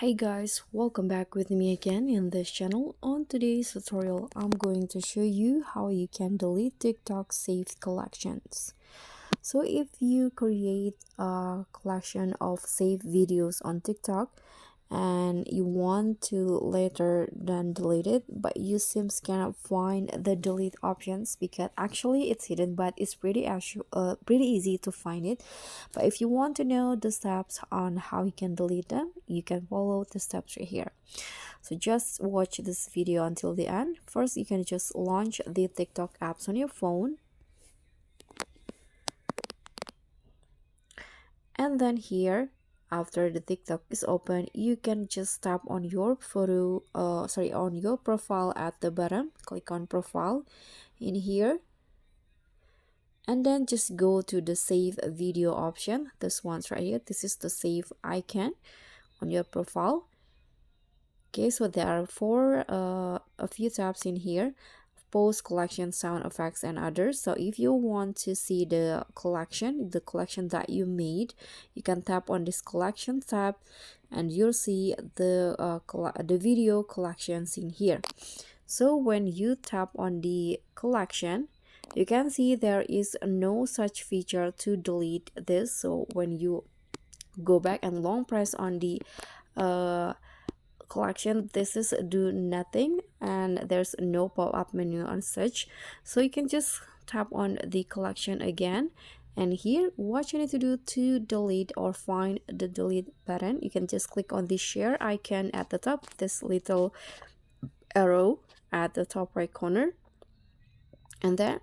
Hey guys, welcome back with me again in this channel. On today's tutorial, I'm going to show you how you can delete TikTok saved collections. So if you create a collection of saved videos on TikTok and you want to later then delete it, but you seems cannot find the delete options because actually it's hidden, but it's pretty easy to find it. But if you want to know the steps on how you can delete them, you can follow the steps right here. So just watch this video until the end. First, you can just launch the TikTok apps on your phone, and then here after the TikTok is open, you can just tap on your on your profile at the bottom. Click on profile in here, and then just go to the save video option. This one's right here. This is the save icon on your profile. Okay, so there are a few tabs in here: post, collection, sound effects, and others. So if you want to see the collection that you made, you can tap on this collection tab and you'll see the video collections in here. So when you tap on the collection, you can see there is no such feature to delete this. So when you go back and long press on the uh collection, this is do nothing and there's no pop-up menu on such. So you can just tap on the collection again, and here what you need to do to delete or find the delete button, you can just click on the share icon at the top, this little arrow at the top right corner, and then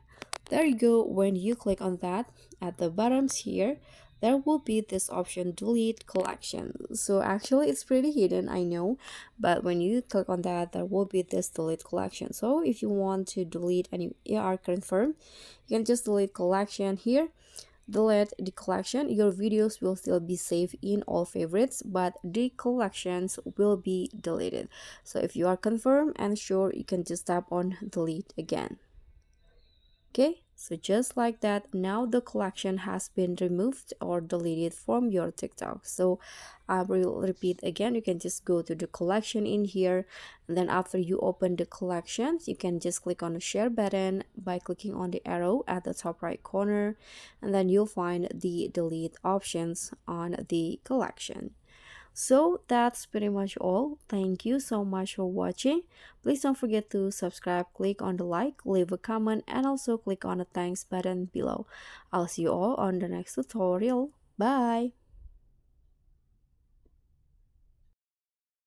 there you go. When you click on that, at the bottoms here there will be this option delete collection. So actually it's pretty hidden, I know, but when you click on that, there will be this delete collection. So if you want to delete and you are confirmed, you can just delete collection here. Delete the collection, your videos will still be saved in all favorites, but the collections will be deleted. So if you are confirmed and sure, you can just tap on delete again. Okay, so just like that, now the collection has been removed or deleted from your TikTok. So I will repeat again. You can just go to the collection in here, and then after you open the collections, you can just click on the share button by clicking on the arrow at the top right corner, and then you'll find the delete options on the collection. So that's pretty much all. Thank you so much for watching. Please don't forget to subscribe, click on the like, leave a comment, and also click on the thanks button below. I'll see you all on the next tutorial. Bye!